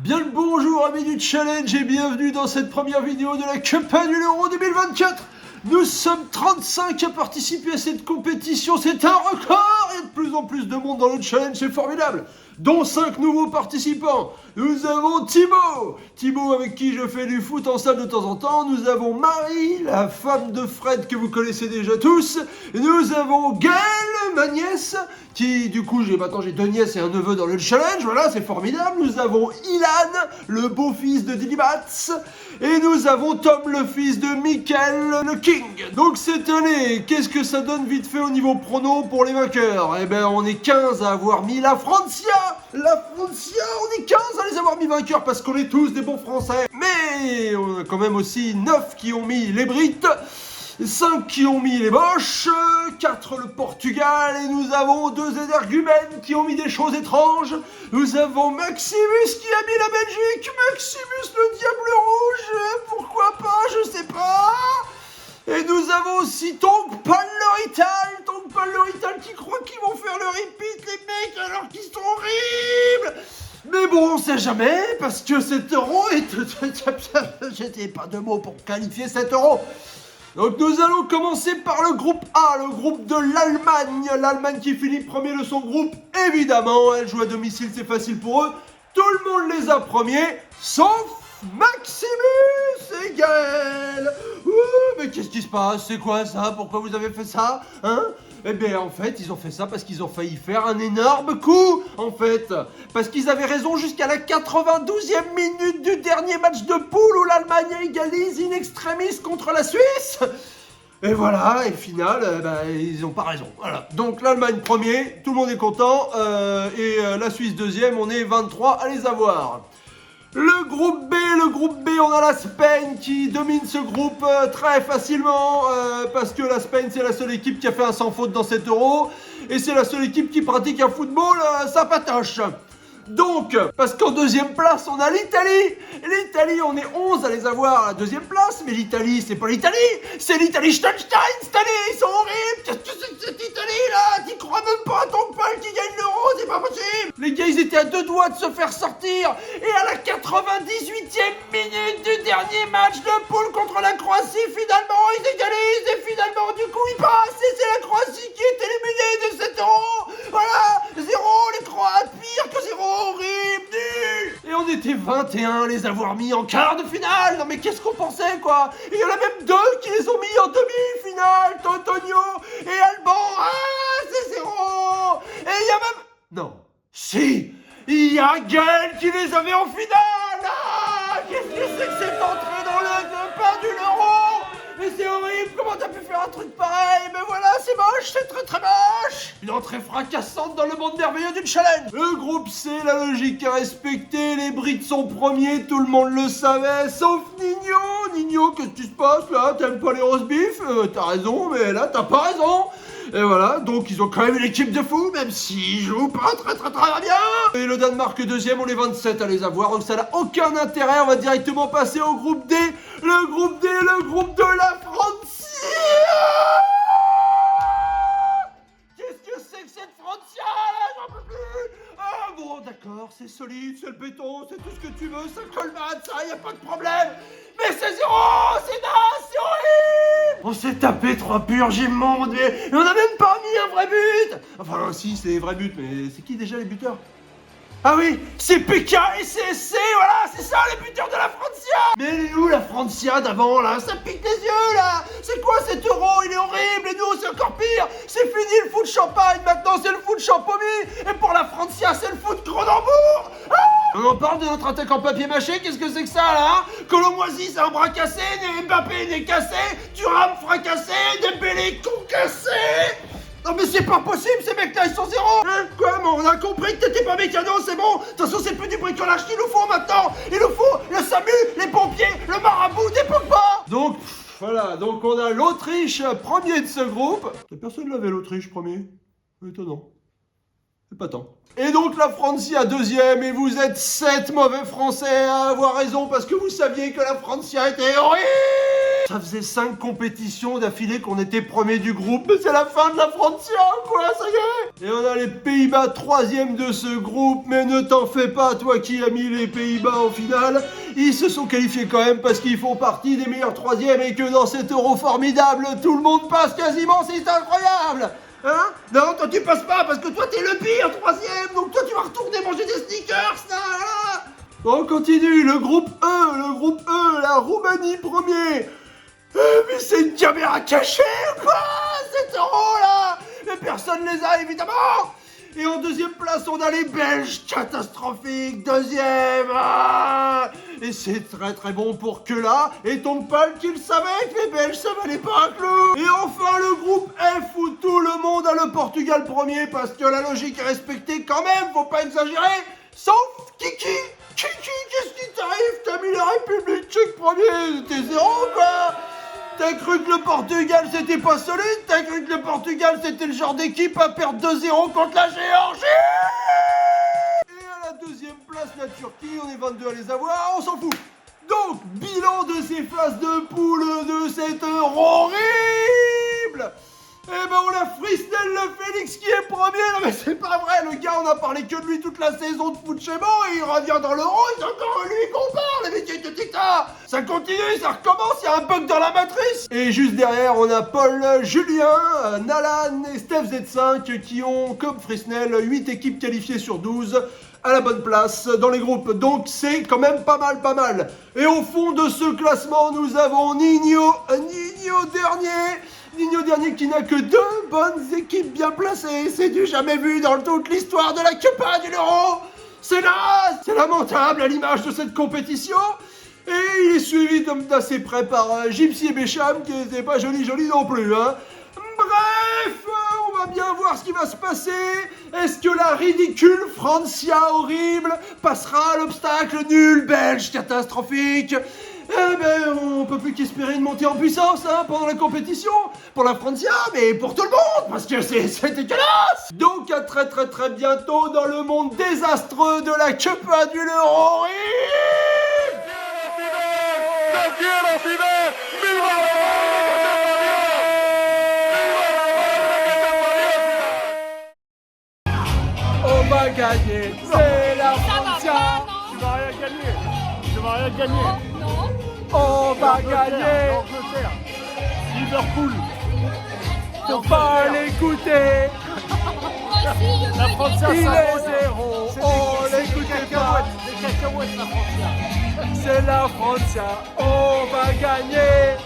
Bien le bonjour amis du challenge et bienvenue dans cette première vidéo de la Coupe du l'Euro 2024. Nous sommes 35 à participer à cette compétition, c'est un record. Il y a de plus en plus de monde dans le challenge, c'est formidable. Dont 5 nouveaux participants. Nous avons Thibaut avec qui je fais du foot en salle de temps en temps. Nous avons Marie, la femme de Fred que vous connaissez déjà tous. Et nous avons Gaëlle, ma nièce, qui du coup maintenant j'ai 2 nièces et un neveu dans le challenge. Voilà, c'est formidable. Nous avons Ilan, le beau-fils de Didibats. Et nous avons Tom, le fils de Michael, le King. Donc cette année, qu'est-ce que ça donne vite fait au niveau prono pour les vainqueurs? Eh ben on est 15 à avoir mis la Francia. On est 15 à les avoir mis vainqueurs parce qu'on est tous des bons Français. Mais on a quand même aussi 9 qui ont mis les Brites, 5 qui ont mis les Boches, 4 le Portugal et nous avons 2 énergumènes qui ont mis des choses étranges. Nous avons Maximus qui a mis la Belgique, Maximus le Diable Rouge, pourquoi pas, je sais pas. Et nous avons aussi Tonk Paul Lorital qui croit qu'ils vont faire le repeat les mecs alors qu'ils sont horribles. Mais bon, on sait jamais parce que cet euro est... J'étais pas de mots pour qualifier cet euro. Donc nous allons commencer par le groupe A, le groupe de l'Allemagne. L'Allemagne qui finit premier de son groupe, évidemment, elle joue à domicile, c'est facile pour eux. Tout le monde les a premiers, sauf Maximus et Gaëlle. Mais qu'est-ce qui se passe? C'est quoi ça? Pourquoi vous avez fait ça? Hein? Eh bien en fait ils ont fait ça parce qu'ils ont failli faire un énorme coup en fait. Parce qu'ils avaient raison jusqu'à la 92e minute du dernier match de poule où l'Allemagne égalise in extremis contre la Suisse. Et voilà, et final, ils n'ont pas raison. Voilà. Donc l'Allemagne premier, tout le monde est content. Et la Suisse deuxième, on est 23 à les avoir. Le groupe B, on a la Spain qui domine ce groupe très facilement parce que la Spain c'est la seule équipe qui a fait un sans faute dans cet euro et c'est la seule équipe qui pratique un football sympatoche. Donc, parce qu'en deuxième place, on a l'Italie. L'Italie, on est 11 à les avoir à la deuxième place, mais l'Italie, c'est pas l'Italie, c'est l'Italie Liechtenstein cette année, ils sont horribles. Qu'est-ce que c'est que cette Italie-là? T'y crois même pas à ton pal qui gagne l'euro, c'est pas possible. Les gars, ils étaient à 2 doigts de se faire sortir, et à la 98e minute du dernier match de poule contre la Croatie, finalement, ils égalisent, et finalement, du coup, ils passent, et c'est la Croatie qui est éliminée de cet euro. Voilà, 0, les Croates, pire que 0. Horrible, nul. Et on était 21 à les avoir mis en quart de finale. Non mais qu'est-ce qu'on pensait quoi? Et il y en a même 2 qui les ont mis en demi-finale, Tontonio et Alban. Ah, c'est 0. Et il y a même... Non. Si, il y a Gaëlle qui les avait en finale. Ah, qu'est-ce que c'est que cette entrée dans le pain de l'euro? Mais c'est horrible, comment t'as pu faire un truc pareil? Mais voilà, c'est moche, c'est très très moche. Une entrée fracassante dans le monde merveilleux du challenge. Le groupe C, la logique est respectée, les Brites sont premiers, tout le monde le savait, sauf Nino. Nino, qu'est-ce qui se passe là? T'aimes pas les roast beef? T'as raison, mais là t'as pas raison. Et voilà, donc ils ont quand même une équipe de fous, même s'ils jouent pas très bien. Et le Danemark deuxième, on est 27 à les avoir, donc ça n'a aucun intérêt. On va directement passer au groupe D. Le groupe D, le groupe de la Francia. Qu'est-ce que c'est que cette Francia là? J'en peux plus. Ah bon, d'accord, c'est solide, c'est le béton, c'est tout ce que tu veux, ça colmate, ça, y a pas de problème. Mais c'est 0, c'est naze, c'est horrible. On s'est tapé 3 purges immondes et on a même pas mis un vrai but. Enfin si, c'est des vrais buts, mais c'est qui déjà les buteurs? Ah oui, c'est PK et CSC, voilà, c'est ça les buteurs de la Francia. Mais elle est où la Francia d'avant là? Ça pique les yeux là. C'est quoi cet euro? Il est horrible et nous c'est encore pire. C'est fini le foot champagne, maintenant c'est le foot champomy. Et pour la Francia c'est le foot Cronenbourg. Ah, on en parle de notre attaque en papier mâché, qu'est-ce que c'est que ça là hein? Colomoisy c'est un bras cassé, Mbappé n'est cassé, Thuram fracassé, Dembélé concassé. Non mais c'est pas possible, ces mecs-là, ils sont 0. Hein? Quoi? On a compris que t'étais pas mécano, c'est bon. De toute façon, c'est plus du bricolage qu'il nous faut maintenant. Il nous faut le SAMU, les pompiers, le marabout des Pogba. Donc, voilà, donc on a l'Autriche premier de ce groupe. Personne l'avait l'Autriche premier. Étonnant. C'est pas tant. Et donc la Francia deuxième, et vous êtes 7 mauvais Français à avoir raison parce que vous saviez que la Francia était horrible. Ça faisait 5 compétitions d'affilée qu'on était premier du groupe, mais c'est la fin de la Francia, quoi, ça y est. Et on a les Pays-Bas 3e de ce groupe, mais ne t'en fais pas, toi qui as mis les Pays-Bas en finale. Ils se sont qualifiés quand même parce qu'ils font partie des meilleurs 3e et que dans cet Euro formidable, tout le monde passe quasiment, c'est incroyable. Hein? Non, toi tu passes pas parce que toi t'es le pire 3e, donc toi tu vas retourner manger des sneakers, là. On continue, le groupe E, la Roumanie premier. Mais c'est une caméra cachée ou quoi? Cet euro là. Mais personne les a évidemment. Et en 2e place, on a les Belges, catastrophique, 2e. Ah, et c'est très très bon pour que là, et ton pal qui le savait que les Belges ça valait pas un clou. Et enfin le groupe F où tout le monde a le Portugal premier parce que la logique est respectée quand même, faut pas exagérer. Sauf Kiki, qu'est-ce qui t'arrive? T'as mis la République tchèque premier, t'es zéro quoi. T'as cru que le Portugal c'était pas solide? T'as cru que le Portugal c'était le genre d'équipe à perdre 2-0 contre la Géorgie? Et à la 2e place, la Turquie, on est 22 à les avoir, on s'en fout. Donc, bilan de ces phases de poule de cet euro horrible. Eh ben on a Frisnel le Félix qui est premier. Non mais c'est pas vrai, le gars on a parlé que de lui toute la saison de foot chez moi et il revient dans l'euro, c'est encore lui qu'on parle, les métiers de Tita. Ça continue, ça recommence, il y a un bug dans la matrice. Et juste derrière on a Paul, Julien, Nalan et Steph Z5 qui ont comme Frisnel 8 équipes qualifiées sur 12 à la bonne place dans les groupes, donc c'est quand même pas mal. Et au fond de ce classement nous avons Nino dernier qui n'a que 2 bonnes équipes bien placées. C'est du jamais vu dans toute l'histoire de la Coupe de l'Euro. C'est naze, c'est lamentable à l'image de cette compétition. Et il est suivi d'assez près par Gypsy et Bécham qui n'était pas joli non plus. Hein. Bref, on va bien voir ce qui va se passer. Est-ce que la ridicule Francia horrible passera à l'obstacle nul belge catastrophique? Eh ben, on peut plus qu'espérer une montée en puissance hein, pendant la compétition, pour la Francia, mais pour tout le monde, parce que c'est dégueulasse. Donc à très bientôt dans le monde désastreux de la Coupe du l'Euro. On va gagner, c'est la Francia. Tu vas rien gagner. Tu vas rien gagner. Non. On va gagner. L'Angleterre. Liverpool. Faut pas l'écouter. La Francia, Il est zéro. On l'écoute pas. Des cacahuètes, la Francia. C'est la Francia. On va gagner.